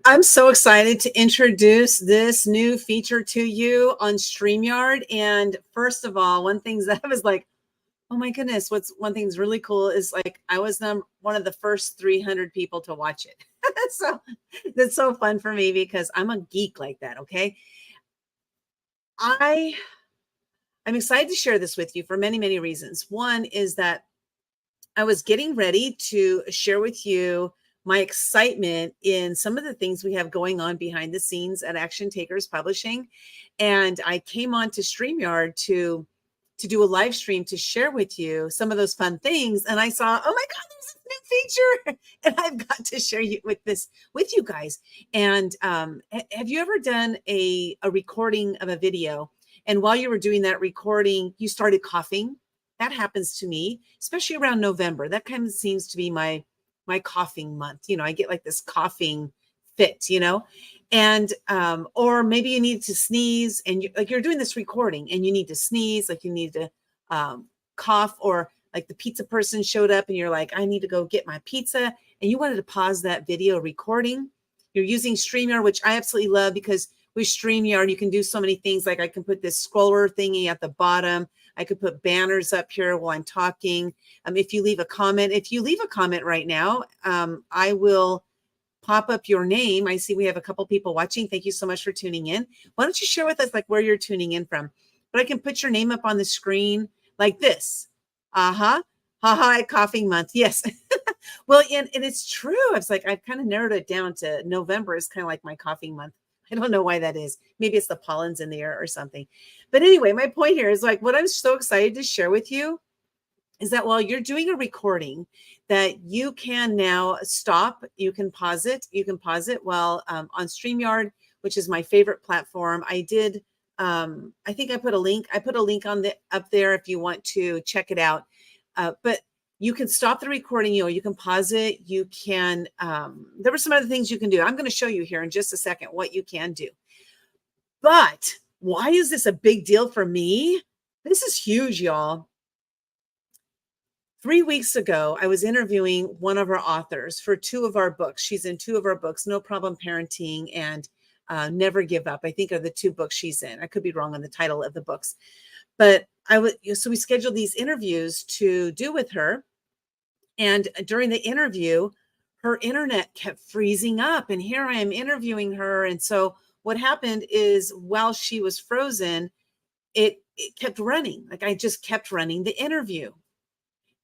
I'm so excited to introduce this new feature to you on StreamYard. And first of all, one thing that I was like, oh my goodness, one thing that's really cool is like I was one of the first 300 people to watch it. So that's so fun for me because I'm a geek like that. Okay. I'm excited to share this with you for many, many reasons. One is that I was getting ready to share with you my excitement in some of the things we have going on behind the scenes at Action Takers Publishing. And I came on to StreamYard to do a live stream to share with you some of those fun things. And I saw, oh my God, there's a new feature. And I've got to share this with you guys. And have you ever done a recording of a video? And while you were doing that recording, you started coughing? That happens to me, especially around November. That kind of seems to be my coughing month. I get like this coughing fit, and or maybe you need to sneeze and you're doing this recording and you need to sneeze, like you need to cough, or like the pizza person showed up and you're like, I need to go get my pizza, and you wanted to pause that video recording. You're using StreamYard, which I absolutely love because with StreamYard, you can do so many things. Like I can put this scroller thingy at the bottom. I could put banners up here while I'm talking. If you leave a comment right now, I will pop up your name. I see we have a couple people watching. Thank you so much for tuning in. Why don't you share with us like where you're tuning in from? But I can put your name up on the screen like this. Haha, coughing month. Yes. Well, and it's true. It's like I've kind of narrowed it down to November is kind of like my coughing month. I don't know why that is. Maybe it's the pollen's in the air or something. But anyway, my point here is like what I'm so excited to share with you is that while you're doing a recording, that you can now stop, you can pause it while on StreamYard, which is my favorite platform. I think I put a link on up there if you want to check it out. But you can stop the recording, you can pause it. You can, there were some other things you can do. I'm going to show you here in just a second what you can do. But why is this a big deal for me? This is huge, y'all. 3 weeks ago, I was interviewing one of our authors for 2 of our books. She's in 2 of our books, No Problem Parenting and Never Give Up, I think are the 2 books she's in. I could be wrong on the title of the books. But so we scheduled these interviews to do with her. And during the interview, her internet kept freezing up. And here I am interviewing her. And so what happened is while she was frozen, it kept running. Like I just kept running the interview.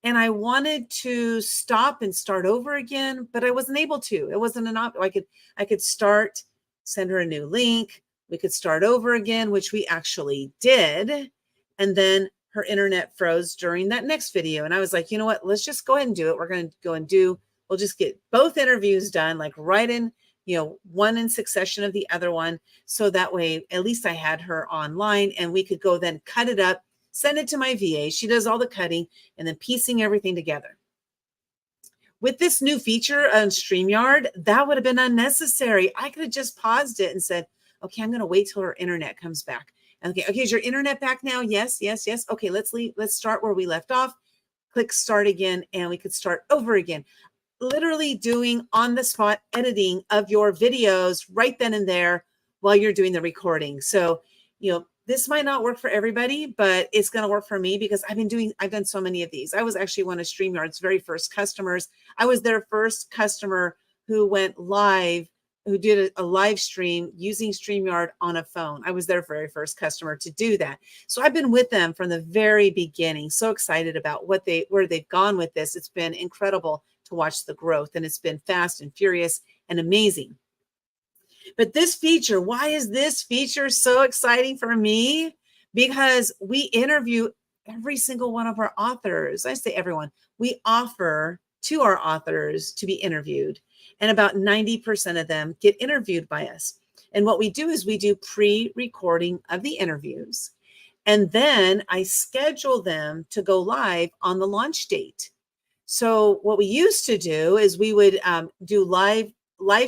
And I wanted to stop and start over again, but I wasn't able to. It wasn't an option. I could start, send her a new link. We could start over again, which we actually did. And then her internet froze during that next video. And I was like, you know what? Let's just go ahead and do it. We're going to go we'll just get both interviews done, like right in, one in succession of the other one. So that way, at least I had her online and we could go then cut it up, send it to my VA. She does all the cutting and then piecing everything together. With this new feature on StreamYard, that would have been unnecessary. I could have just paused it and said, okay, I'm going to wait till her internet comes back. Okay, is your internet back now? Yes. Okay, let's start where we left off. Click start again, and we could start over again. Literally doing on the spot editing of your videos right then and there while you're doing the recording. So, this might not work for everybody, but it's going to work for me because I've done so many of these. I was actually one of StreamYard's very first customers. I was their first customer who went live, who did a live stream using StreamYard on a phone. I was their very first customer to do that. So I've been with them from the very beginning. So excited about where they've gone with this. It's been incredible to watch the growth, and it's been fast and furious and amazing. But this feature, why is this feature so exciting for me? Because we interview every single one of our authors. I say everyone. We offer to our authors to be interviewed, and about 90% of them get interviewed by us. And what we do is we do pre-recording of the interviews, and then I schedule them to go live on the launch date. So what we used to do is we would do live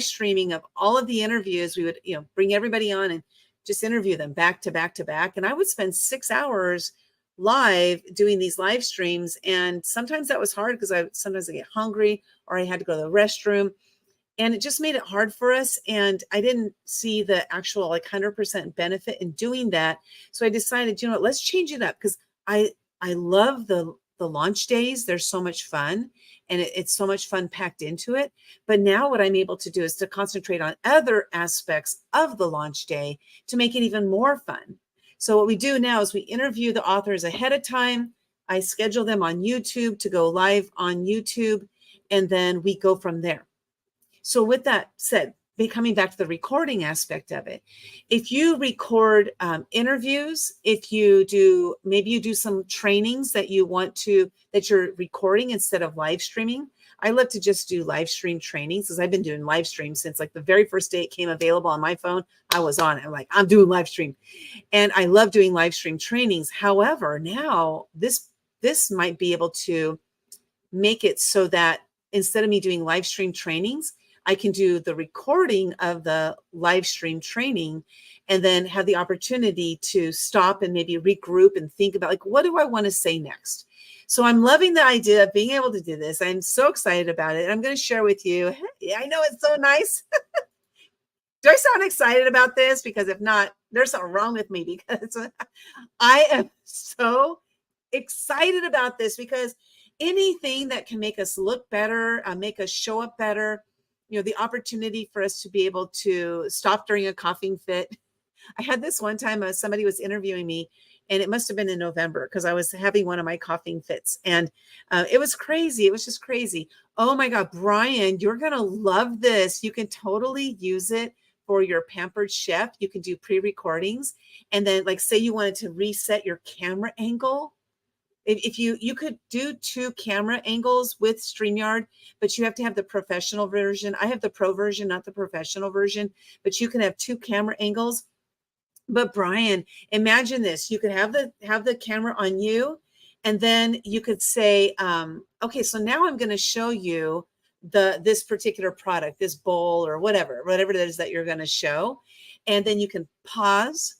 streaming of all of the interviews. We would, bring everybody on and just interview them back to back to back. And I would spend 6 hours live doing these live streams. And sometimes that was hard because sometimes I get hungry or I had to go to the restroom. And it just made it hard for us. And I didn't see the actual like 100% benefit in doing that. So I decided, you know what, let's change it up, because I love the launch days. They're so much fun, and it's so much fun packed into it. But now what I'm able to do is to concentrate on other aspects of the launch day to make it even more fun. So what we do now is we interview the authors ahead of time. I schedule them on YouTube to go live on YouTube, and then we go from there. So with that said, coming back to the recording aspect of it, if you record interviews, if you do, maybe you do some trainings that you want to, that you're recording instead of live streaming. I love to just do live stream trainings, because I've been doing live streams since like the very first day it came available on my phone. I was on it. I'm like, I'm doing live stream. And I love doing live stream trainings. However, now this might be able to make it so that instead of me doing live stream trainings, I can do the recording of the live stream training and then have the opportunity to stop and maybe regroup and think about, like, what do I want to say next? So I'm loving the idea of being able to do this. I'm so excited about it. I'm going to share with you. Hey, I know it's so nice. Do I sound excited about this? Because if not, there's something wrong with me, because I am so excited about this, because anything that can make us look better, make us show up better, you know, the opportunity for us to be able to stop during a coughing fit. I had this one time, somebody was interviewing me, and it must have been in November, because I was having one of my coughing fits, and it was crazy. It was just crazy. Oh my God, Brian, you're going to love this. You can totally use it for your Pampered Chef. You can do pre-recordings, and then, like, say you wanted to reset your camera angle. If you could do 2 camera angles with StreamYard, but you have to have the professional version. I have the pro version, not the professional version, but you can have 2 camera angles. But Brian, imagine this. You could have the camera on you, and then you could say, okay, so now I'm going to show you this particular product, this bowl or whatever it is that you're going to show. And then you can pause,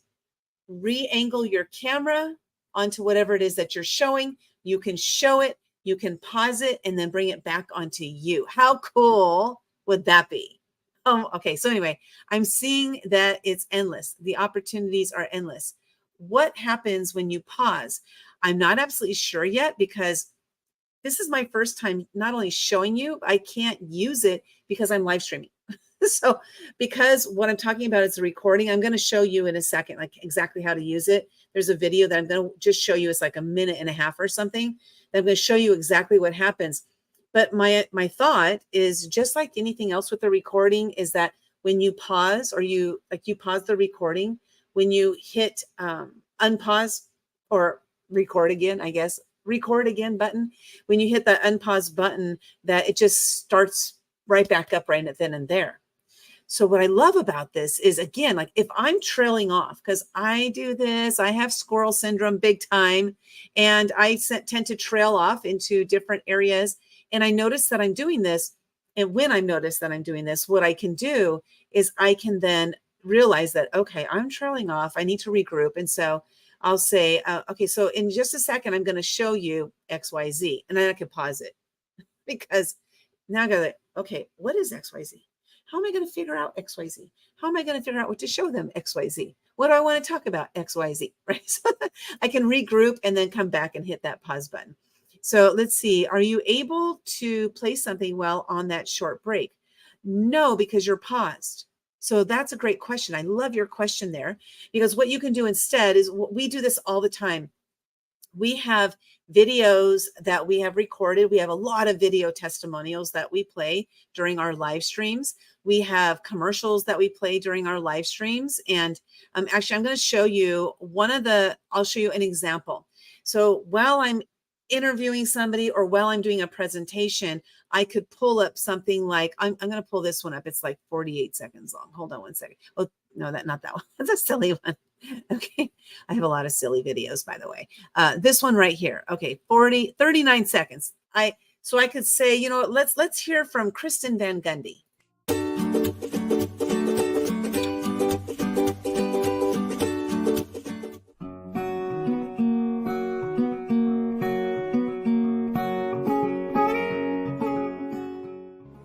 re-angle your camera onto whatever it is that you're showing. You can show it, you can pause it, and then bring it back onto you. How cool would that be? Okay. So anyway, I'm seeing that it's endless. The opportunities are endless. What happens when you pause? I'm not absolutely sure yet, because this is my first time not only showing you, I can't use it because I'm live streaming. So because what I'm talking about is the recording, I'm going to show you in a second, like, exactly how to use it. There's a video that I'm going to just show you. It's like 1.5 minutes or something. That I'm going to show you exactly what happens. But my thought is, just like anything else with the recording, is that when you pause, or you pause the recording, when you hit unpause or record again, I guess, record again button, when you hit that unpause button, that it just starts right back up right then and there. So what I love about this is, again, like, if I'm trailing off, because I do this, I have squirrel syndrome big time, and I tend to trail off into different areas. And I notice that I'm doing this. And when I notice that I'm doing this, what I can do is I can then realize that, okay, I'm trailing off. I need to regroup. And so I'll say, okay, so in just a second, I'm going to show you XYZ. And then I can pause it, because now I go, okay, what is XYZ? How am I going to figure out XYZ? How am I going to figure out what to show them XYZ? What do I want to talk about XYZ? Right? So I can regroup and then come back and hit that pause button. So let's see. Are you able to play something well on that short break? No, because you're paused. So that's a great question. I love your question there, because what you can do instead is, we do this all the time. We have videos that we have recorded. We have a lot of video testimonials that we play during our live streams. We have commercials that we play during our live streams. And actually, I'm going to show you I'll show you an example. So while I'm interviewing somebody, or while I'm doing a presentation, I could pull up something like, I'm going to pull this one up. It's like 48 seconds long. Hold on one second. Oh, no, not that one. That's a silly one. Okay. I have a lot of silly videos, by the way. This one right here. Okay. 39 seconds. So I could say, you know, let's hear from Kristen Van Gundy.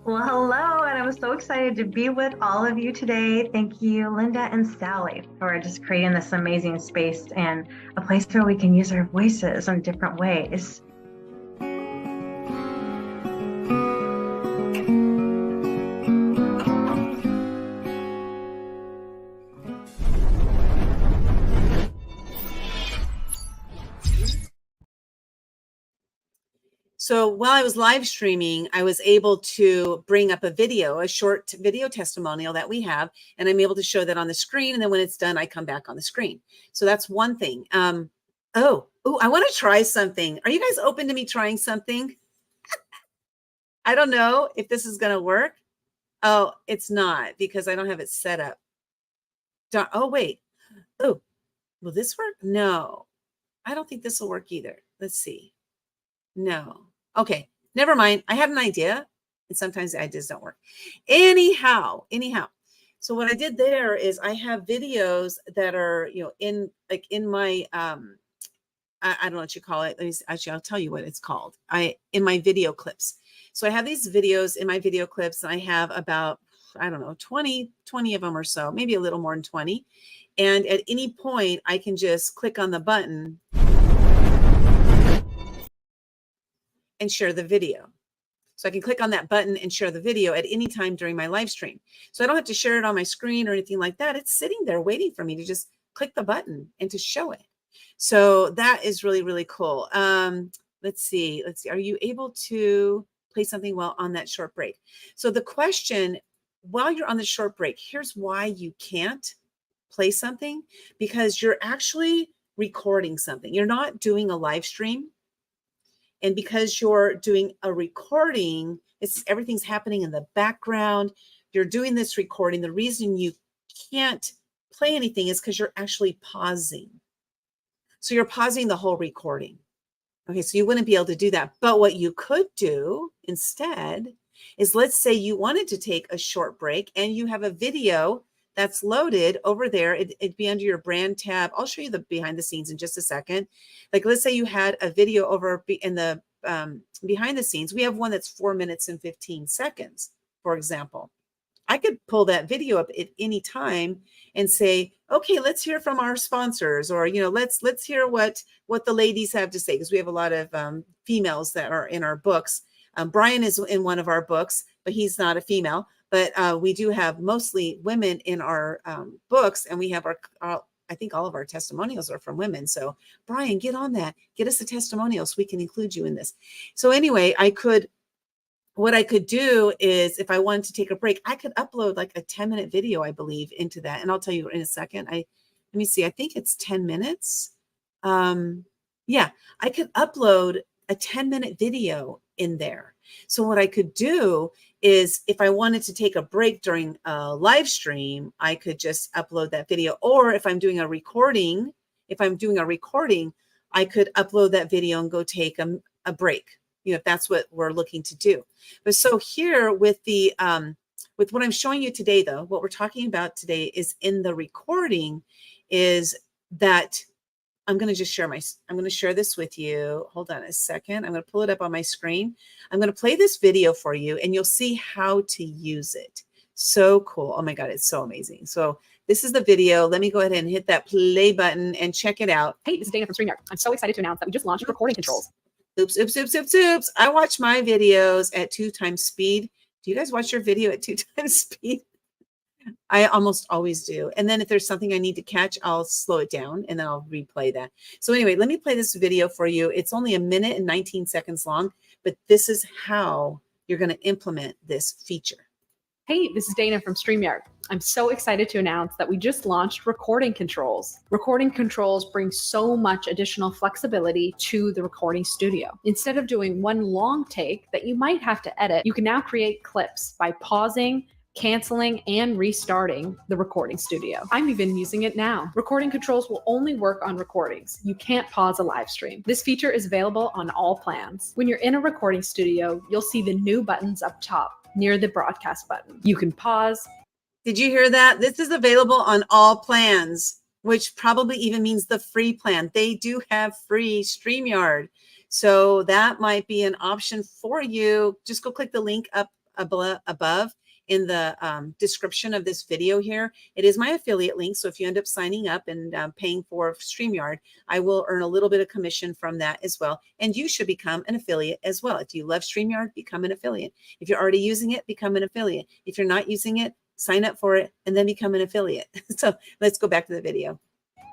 Well, hello, and I'm so excited to be with all of you today. Thank you, Linda and Sally, for just creating this amazing space and a place where we can use our voices in different ways. So while I was live streaming, I was able to bring up a video, a short video testimonial that we have, and I'm able to show that on the screen. And then when it's done, I come back on the screen. So that's one thing. I want to try something. Are you guys open to me trying something? I don't know if this is going to work. Oh, it's not because I don't have it set up. Oh, wait. Oh, will this work? No, I don't think this will work either. Let's see. No. Okay, never mind. I had an idea, and sometimes the ideas don't work. Anyhow. So what I did there is I have videos that are, in my I don't know what you call it. I'll tell you what it's called. In my video clips. So I have these videos in my video clips, and I have about, I don't know, 20 of them or so, maybe a little more than 20. And at any point, I can just click on the button and share the video. So I can click on that button and share the video at any time during my live stream. So I don't have to share it on my screen or anything like that. It's sitting there waiting for me to just click the button and to show it. So that is really, really cool. Let's see. Are you able to play something while on that short break? So the question, while you're on the short break, here's why you can't play something, because you're actually recording something. You're not doing a live stream. And because you're doing a recording, everything's happening in the background. You're doing this recording. The reason you can't play anything is because you're actually pausing. So you're pausing the whole recording. Okay, so you wouldn't be able to do that. But what you could do instead is, let's say you wanted to take a short break and you have a video that's loaded over there. It'd be under your brand tab. I'll show you the behind the scenes in just a second. Like, let's say you had a video over in the behind the scenes. We have one that's 4 minutes and 15 seconds, for example. I could pull that video up at any time and say, okay, let's hear from our sponsors, or, let's hear what the ladies have to say, because we have a lot of females that are in our books. Brian is in one of our books, but he's not a female. But we do have mostly women in our books, and we have I think all of our testimonials are from women. So Brian, get on that. Get us a testimonial so we can include you in this. So anyway, what I could do is, if I wanted to take a break, I could upload like a 10-minute video, I believe, into that. And I'll tell you in a second. Let me see. I think it's 10 minutes. Yeah, I could upload a 10-minute video in there. So what I could do is, if I wanted to take a break during a live stream, I could just upload that video. Or if I'm doing a recording, I could upload that video and go take a break, if that's what we're looking to do. But so here with with what I'm showing you today, though, what we're talking about today is in the recording is that I'm going to share this with you. Hold on a second. I'm going to pull it up on my screen. I'm going to play this video for you, and you'll see how to use it. So cool. Oh my God, it's so amazing. So this is the video. Let me go ahead and hit that play button and check it out. Hey, this is Dana from StreamYard. I'm so excited to announce that we just launched recording controls. Oops. I watch my videos at 2 times speed. Do you guys watch your video at 2 times speed? I almost always do. And then if there's something I need to catch, I'll slow it down and then I'll replay that. So anyway, let me play this video for you. It's only 1 minute and 19 seconds long, but this is how you're going to implement this feature. Hey, this is Dana from StreamYard. I'm so excited to announce that we just launched recording controls. Recording controls bring so much additional flexibility to the recording studio. Instead of doing one long take that you might have to edit, you can now create clips by pausing, canceling, and restarting the recording studio. I'm even using it now. Recording controls will only work on recordings. You can't pause a live stream. This feature is available on all plans. When you're in a recording studio, you'll see the new buttons up top near the broadcast button. You can pause. Did you hear that? This is available on all plans, which probably even means the free plan. They do have free StreamYard. So that might be an option for you. Just go click the link up above in the description of this video here. It is my affiliate link. So if you end up signing up and paying for StreamYard, I will earn a little bit of commission from that as well. And you should become an affiliate as well. If you love StreamYard, become an affiliate. If you're already using it, become an affiliate. If you're not using it, sign up for it and then become an affiliate. So let's go back to the video.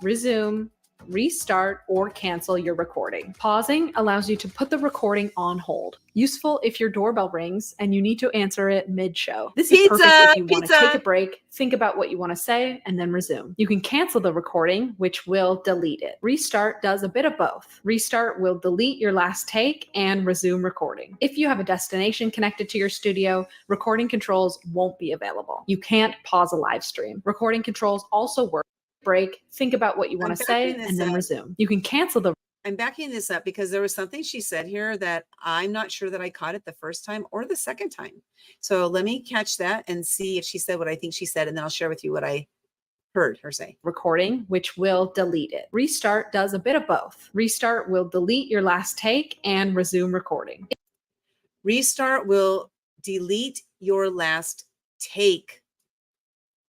Resume, restart, or cancel your recording. Pausing allows you to put the recording on hold. Useful if your doorbell rings and you need to answer it mid-show. This is perfect if you want to take a break, think about what you want to say, and then resume. You can cancel the recording, which will delete it. Restart does a bit of both. Restart will delete your last take and resume recording. If you have a destination connected to your studio, recording controls won't be available. You can't pause a live stream. Recording controls also work. Break, think about what you want to say, and then resume. You can cancel the. I'm backing this up because there was something she said here that I'm not sure that I caught it the first time or the second time. So let me catch that and see if she said what I think she said, and then I'll share with you what I heard her say. Recording, which will delete it. Restart does a bit of both. Restart will delete your last take and resume recording. Restart will delete your last take.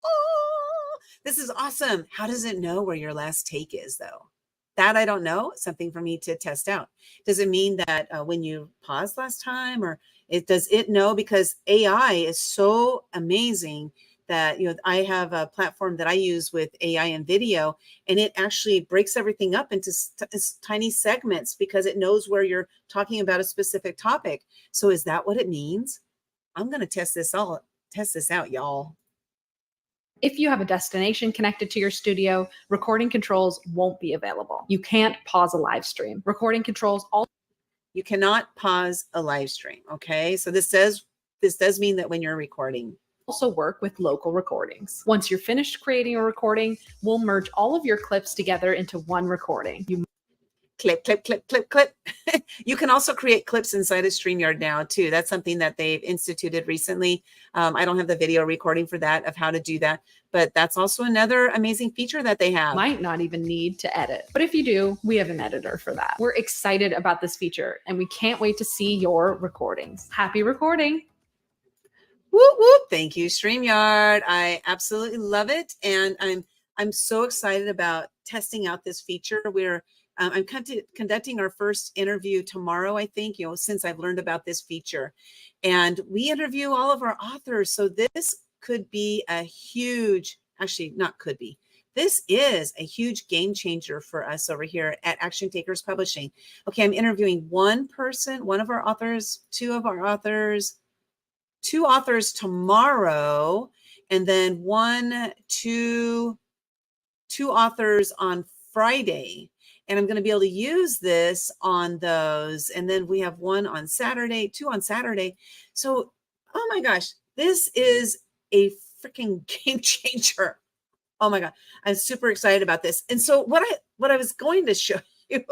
Oh, this is awesome. How does it know where your last take is, though? That I don't know. Something for me to test out. Does it mean that when you paused last time, or does it know? Because AI is so amazing that, you know, I have a platform that I use with AI and video, and it actually breaks everything up into tiny segments because it knows where you're talking about a specific topic. So is that what it means? I'm going to test this out, y'all. If you have a destination connected to your studio, recording controls won't be available. You can't pause a live stream. Recording controls also. You cannot pause a live stream. Okay. So this does mean that when you're recording. Also work with local recordings. Once you're finished creating a recording, we'll merge all of your clips together into one recording. Clip, clip, clip, clip, clip. You can also create clips inside of StreamYard now too. That's something that they've instituted recently. I don't have the video recording for that, of how to do that, but that's also another amazing feature that they have. Might not even need to edit, but if you do, we have an editor for that. We're excited about this feature and we can't wait to see your recordings. Happy recording. Whoop, whoop. Thank you, StreamYard. I absolutely love it. And I'm so excited about testing out this feature. I'm conducting our first interview tomorrow, I think, you know, since I've learned about this feature. And we interview all of our authors. So this could be a huge, actually not could be, this is a huge game changer for us over here at Action Takers Publishing. Okay, I'm interviewing one person, one of our authors, two authors tomorrow, and then two authors on Friday. And I'm going to be able to use this on those. And then we have one on Saturday, two on Saturday. So, oh my gosh, this is a freaking game changer. Oh my God. I'm super excited about this. And so what I was going to show you,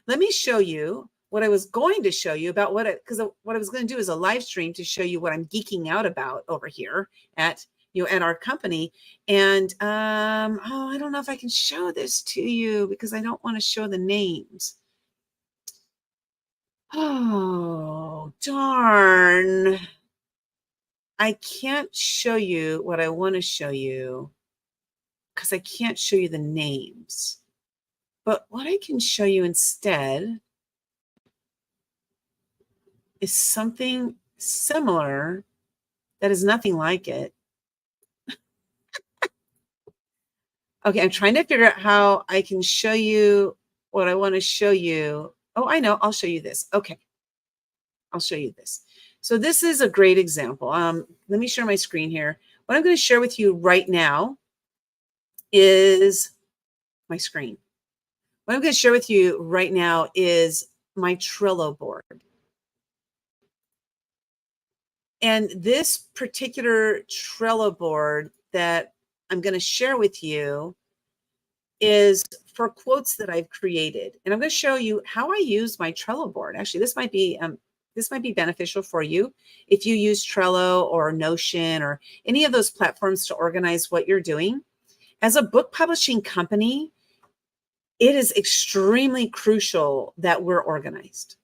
let me show you what I was going to show you about because what I was going to do is a live stream to show you what I'm geeking out about over here at our company. And I don't know if I can show this to you because I don't want to show the names. Oh, darn. I can't show you what I want to show you because I can't show you the names. But what I can show you instead is something similar that is nothing like it. Okay, I'm trying to figure out how I can show you what I want to show you. Oh, I know. I'll show you this. Okay. I'll show you this. So this is a great example. Let me share my screen here. What I'm going to share with you right now is my screen. What I'm going to share with you right now is my Trello board. And this particular Trello board that I'm going to share with you is for quotes that I've created. And I'm going to show you how I use my Trello board. Actually, this might be beneficial for you if you use Trello or Notion or any of those platforms to organize what you're doing. As a book publishing company, it is extremely crucial that we're organized.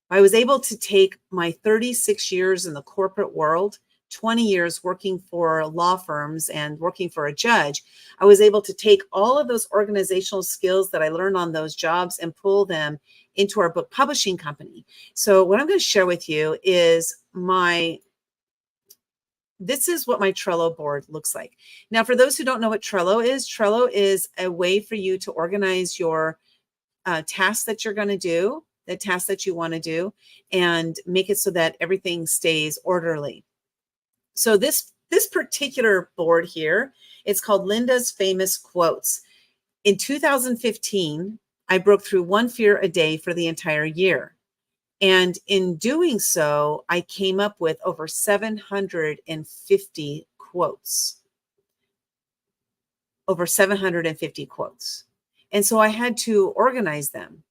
I was able to take my 36 years in the corporate world, 20 years working for law firms and working for a judge, I was able to take all of those organizational skills that I learned on those jobs and pull them into our book publishing company. So what I'm going to share with you is this is what my Trello board looks like. Now, for those who don't know what Trello is a way for you to organize your tasks that you're going to do, the tasks that you want to do, and make it so that everything stays orderly. So this particular board here, it's called Linda's Famous Quotes. In 2015, I broke through one fear a day for the entire year. And in doing so, I came up with over 750 quotes. Over 750 quotes. And so I had to organize them.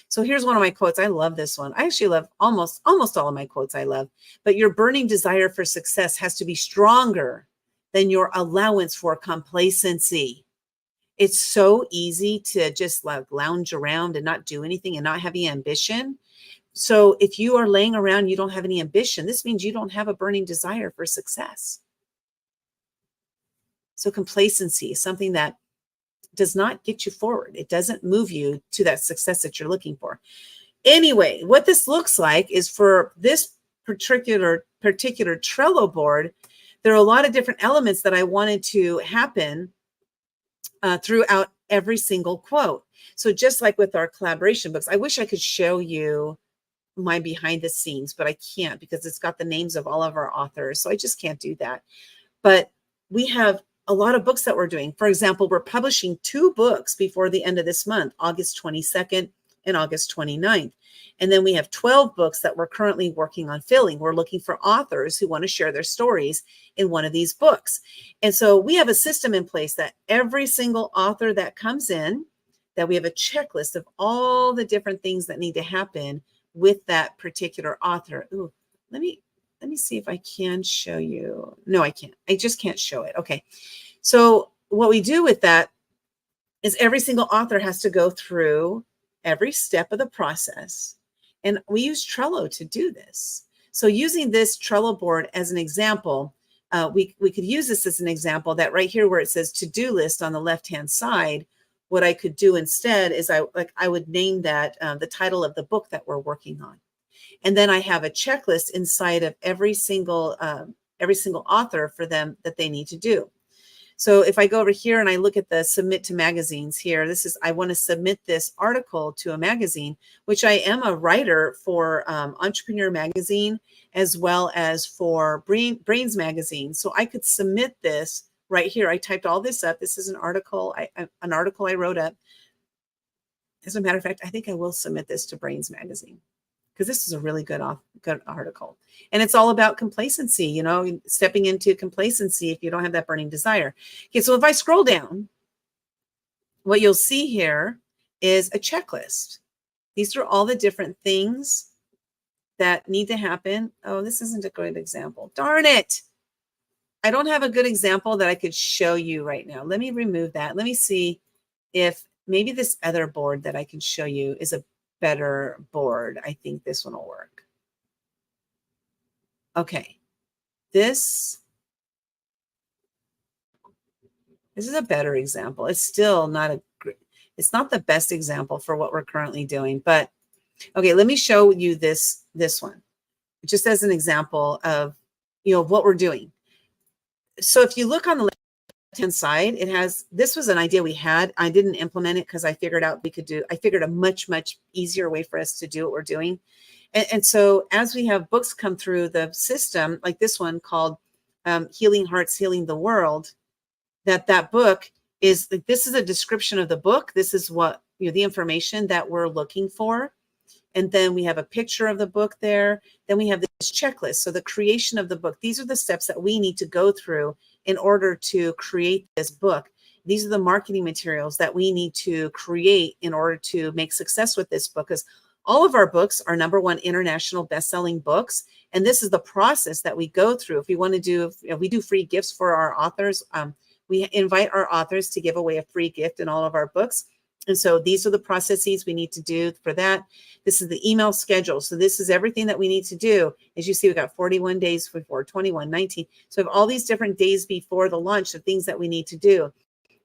So here's one of my quotes. I love this one. I actually love almost all of my quotes I love. But your burning desire for success has to be stronger than your allowance for complacency. It's so easy to just like lounge around and not do anything and not have any ambition. So if you are laying around, you don't have any ambition, this means you don't have a burning desire for success. So complacency is something that does not get you forward. It doesn't move you to that success that you're looking for. Anyway, what this looks like is for this particular Trello board, there are a lot of different elements that I wanted to happen throughout every single quote. So just like with our collaboration books, I wish I could show you my behind the scenes, but I can't because it's got the names of all of our authors. So I just can't do that. But we have a lot of books that we're doing. For example, we're publishing 2 books before the end of this month, August 22nd and August 29th. And then we have 12 books that we're currently working on filling. We're looking for authors who want to share their stories in one of these books. And so we have a system in place that every single author that comes in, that we have a checklist of all the different things that need to happen with that particular author. Ooh, let me see if I can show you. No, I can't. I just can't show it. Okay. So what we do with that is every single author has to go through every step of the process. And we use Trello to do this. So using this Trello board as an example, we could use this as an example that right here where it says to-do list on the left-hand side, what I could do instead is I would name that the title of the book that we're working on. And then I have a checklist inside of every single author for them that they need to do. So if I go over here and I look at the submit to magazines here, I want to submit this article to a magazine, which I am a writer for Entrepreneur Magazine, as well as for Brains Magazine. So I could submit this right here. I typed all this up. This is an article I wrote up. As a matter of fact, I think I will submit this to Brains Magazine because this is a really good article. And it's all about complacency, stepping into complacency if you don't have that burning desire. Okay, so if I scroll down, what you'll see here is a checklist. These are all the different things that need to happen. Oh, this isn't a good example. Darn it. I don't have a good example that I could show you right now. Let me remove that. Let me see if maybe this other board that I can show you is a better board. I think this one will work. Okay. This is a better example. It's still not it's not the best example for what we're currently doing, but okay, let me show you this one just as an example of, what we're doing. So if you look on the left-hand side, this was an idea we had. I didn't implement it because I figured a much, much easier way for us to do what we're doing. And so as we have books come through the system, like this one called Healing Hearts, Healing the World, that book is, this is a description of the book. This is what, the information that we're looking for. And then we have a picture of the book there. Then we have this checklist. So the creation of the book, these are the steps that we need to go through in order to create this book. These are the marketing materials that we need to create in order to make success with this book, because all of our books are #1 international best-selling books. And this is the process that we go through. If we want to do, we do free gifts for our authors. We invite our authors to give away a free gift in all of our books. And so these are the processes we need to do for that. This is the email schedule. So this is everything that we need to do. As you see, we got 41 days before, 21, 19. So we have all these different days before the launch of things that we need to do.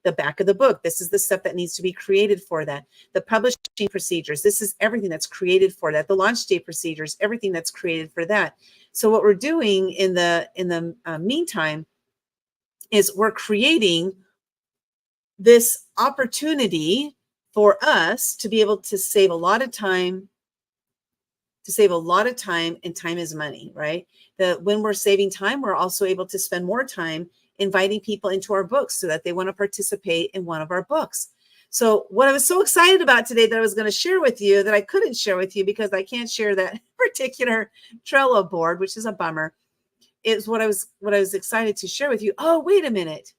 The back of the book, this is the stuff that needs to be created for that. The publishing procedures, this is everything that's created for that. The launch date procedures, everything that's created for that. So what we're doing in the meantime is we're creating this opportunity for us to be able to save a lot of time, and time is money, right? When we're saving time, we're also able to spend more time inviting people into our books so that they want to participate in one of our books. So what I was so excited about today that I was going to share with you that I couldn't share with you because I can't share that particular Trello board, which is a bummer, is what I was excited to share with you. Oh, wait a minute.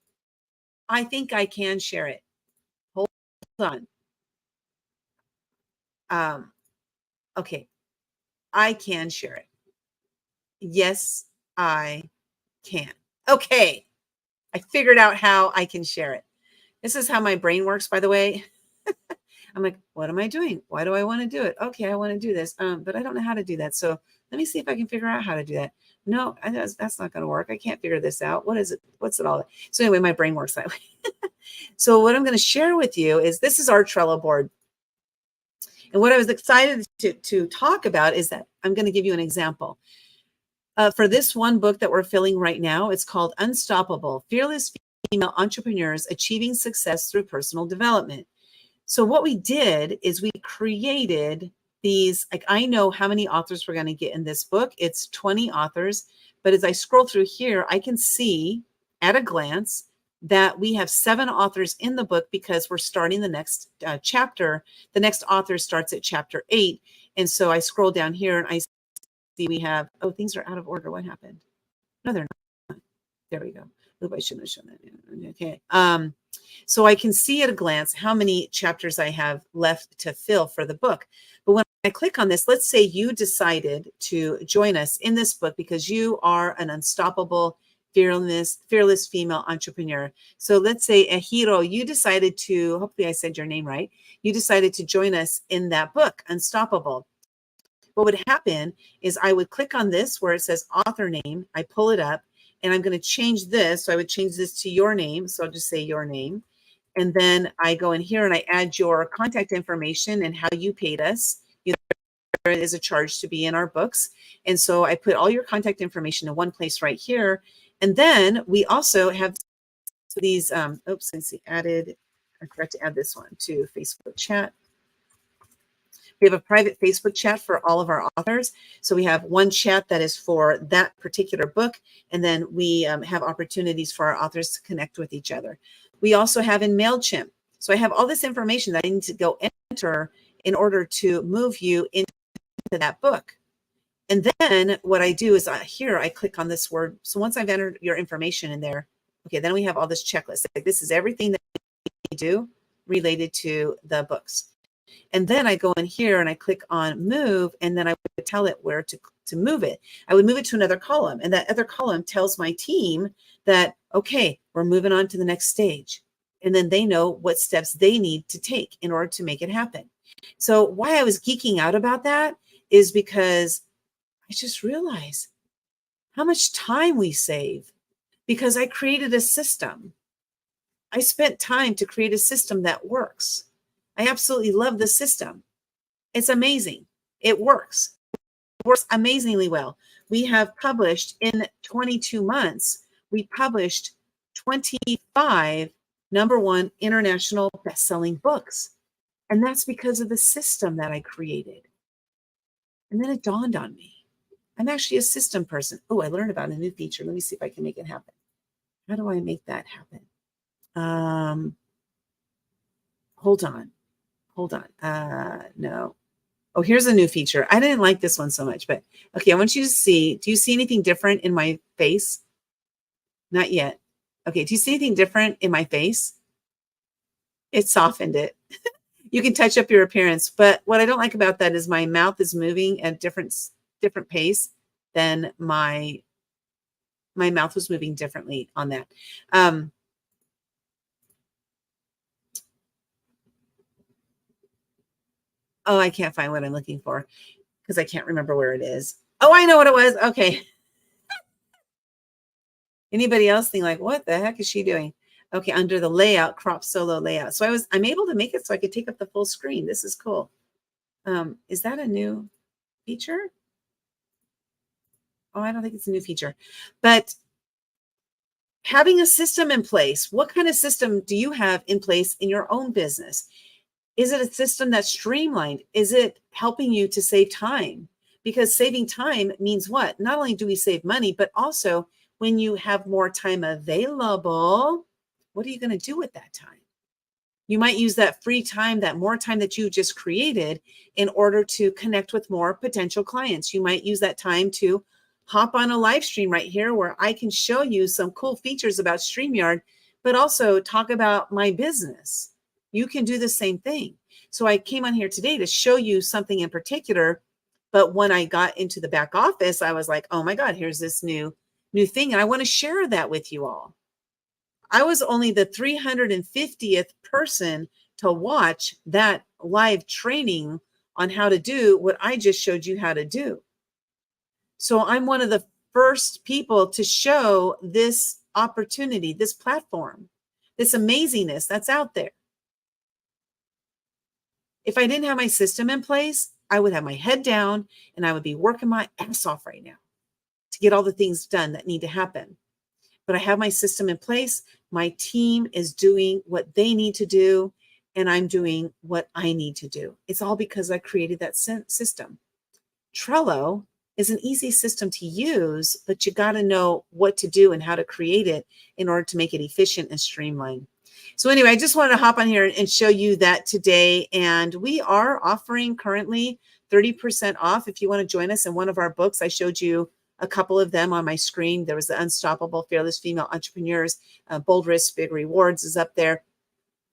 I think I can share it. Hold on. Okay. I can share it. Yes, I can. Okay. I figured out how I can share it. This is how my brain works, by the way. I'm like, what am I doing? Why do I want to do it? Okay, I want to do this, but I don't know how to do that. So let me see if I can figure out how to do that. No, that's not going to work. I can't figure this out. What is it? What's it all? So anyway, my brain works that way. So what I'm going to share with you is this is our Trello board. And what I was excited to talk about is that I'm going to give you an example. For this one book that we're filling right now, it's called Unstoppable: Fearless Female Entrepreneurs Achieving Success Through Personal Development. So what we did is we created these, like, I know how many authors we're going to get in this book. It's 20 authors. But as I scroll through here, I can see at a glance that we have 7 authors in the book because we're starting the next chapter. The next author starts at chapter 8. And so I scroll down here and I see we have, oh, things are out of order. What happened? No, they're not. There we go. Oop, I shouldn't have shown that. Okay. So I can see at a glance how many chapters I have left to fill for the book. But when I click on this, let's say you decided to join us in this book because you are an unstoppable, fearless female entrepreneur. So let's say, Ahiro, you decided to, hopefully I said your name right, you decided to join us in that book, Unstoppable. What would happen is I would click on this where it says author name. I pull it up and I'm going to change this. So I would change this to your name. So I'll just say your name. And then I go in here and I add your contact information and how you paid us. There is a charge to be in our books. And so I put all your contact information in one place right here. And then we also have these, oops, let's see, added, I forgot to add this one to Facebook chat. We have a private Facebook chat for all of our authors. So we have one chat that is for that particular book. And then we have opportunities for our authors to connect with each other. We also have in MailChimp. So I have all this information that I need to go enter in order to move you into that book. And then what I do is here I click on this word. So once I've entered your information in there, okay, then we have all this checklist. Like, this is everything that we do related to the books. And then I go in here and I click on move, and then I would tell it where to move it. I would move it to another column, and that other column tells my team that, okay, we're moving on to the next stage. And then they know what steps they need to take in order to make it happen. So why I was geeking out about that is because I just realized how much time we save because I created a system. I spent time to create a system that works. I absolutely love the system. It's amazing. It works. It works amazingly well. We have published in 22 months, we published 25 #1 international best-selling books. And that's because of the system that I created. And then it dawned on me. I'm actually a system person. Oh, I learned about a new feature. Let me see if I can make it happen. How do I make that happen? Hold on. No. Oh, here's a new feature. I didn't like this one so much, but okay, I want you to see. Do you see anything different in my face? Not yet. Okay, do you see anything different in my face? It softened it. You can touch up your appearance, but what I don't like about that is my mouth is moving at different pace than my mouth was moving differently on that. Oh, I can't find what I'm looking for because I can't remember where it is. Oh, I know what it was. Okay. Anybody else think like, what the heck is she doing? Okay, under the layout, crop solo layout. So I'm able to make it so I could take up the full screen. This is cool. Is that a new feature? Oh, I don't think it's a new feature. But having a system in place, what kind of system do you have in place in your own business? Is it a system that's streamlined? Is it helping you to save time? Because saving time means what? Not only do we save money, but also when you have more time available, what are you going to do with that time? You might use that free time, that more time that you just created in order to connect with more potential clients. You might use that time to hop on a live stream right here where I can show you some cool features about StreamYard, but also talk about my business. You can do the same thing. So I came on here today to show you something in particular, but when I got into the back office, I was like, oh my God, here's this new thing. And I want to share that with you all. I was only the 350th person to watch that live training on how to do what I just showed you how to do. So I'm one of the first people to show this opportunity, this platform, this amazingness that's out there. If I didn't have my system in place, I would have my head down and I would be working my ass off right now to get all the things done that need to happen. But I have my system in place. My team is doing what they need to do, and I'm doing what I need to do. It's all because I created that system. Trello is an easy system to use, but you got to know what to do and how to create it in order to make it efficient and streamlined. So anyway, I just wanted to hop on here and show you that today. And we are offering currently 30% off. If you want to join us in one of our books, I showed you a couple of them on my screen. There was the Unstoppable Fearless Female Entrepreneurs, Bold Risks, Big Rewards is up there.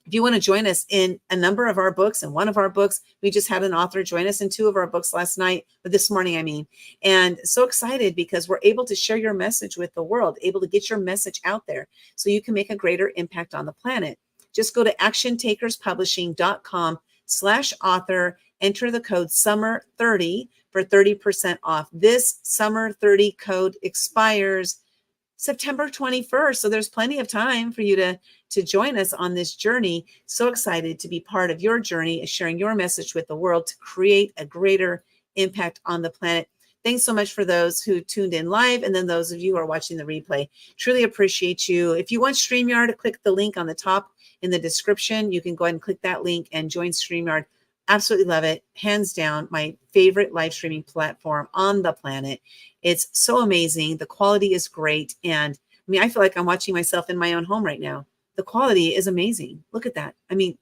If you want to join us in a number of our books, and one of our books, we just had an author join us in 2 of our books last night, but this morning, I mean, and so excited because we're able to share your message with the world, able to get your message out there so you can make a greater impact on the planet. Just go to actiontakerspublishing.com/author, enter the code SUMMER30 for 30% off. This Summer 30 code expires September 21st. So there's plenty of time for you to join us on this journey. So excited to be part of your journey, sharing your message with the world to create a greater impact on the planet. Thanks so much for those who tuned in live, and then those of you who are watching the replay. Truly appreciate you. If you want StreamYard, click the link on the top in the description. You can go ahead and click that link and join StreamYard. Absolutely love it. Hands down, my favorite live streaming platform on the planet. It's so amazing. The quality is great. And I mean, I feel like I'm watching myself in my own home right now. The quality is amazing. Look at that. I mean,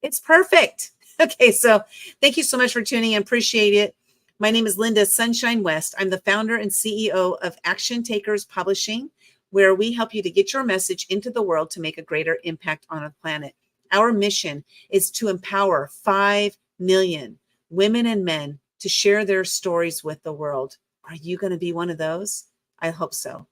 it's perfect. Okay, so thank you so much for tuning in. Appreciate it. My name is Linda Sunshine West. I'm the founder and CEO of Action Takers Publishing, where we help you to get your message into the world to make a greater impact on the planet. Our mission is to empower 5 million women and men to share their stories with the world. Are you going to be one of those? I hope so.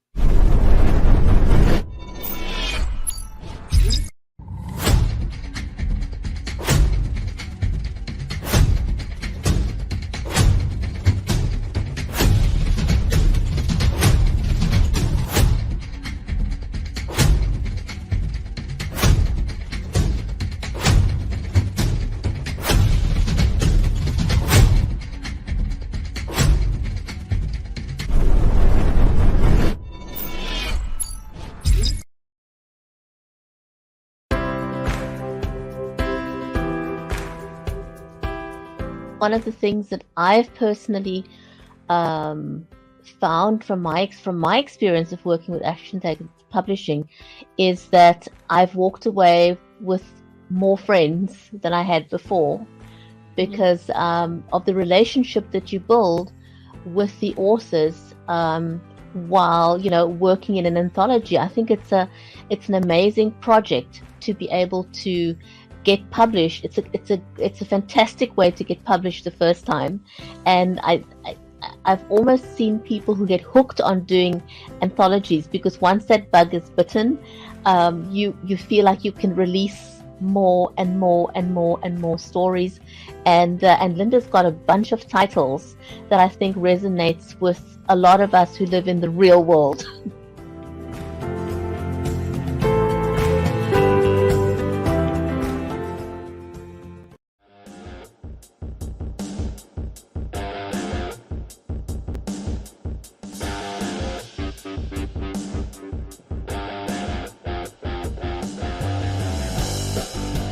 One of the things that I've personally found from my experience of working with Action Takers Publishing is that I've walked away with more friends than I had before because of the relationship that you build with the authors while working in an anthology. I think it's an amazing project to be able to get published. It's a fantastic way to get published the first time, and I've almost seen people who get hooked on doing anthologies because once that bug is bitten, you feel like you can release more and more and more and more stories, and Linda's got a bunch of titles that I think resonates with a lot of us who live in the real world.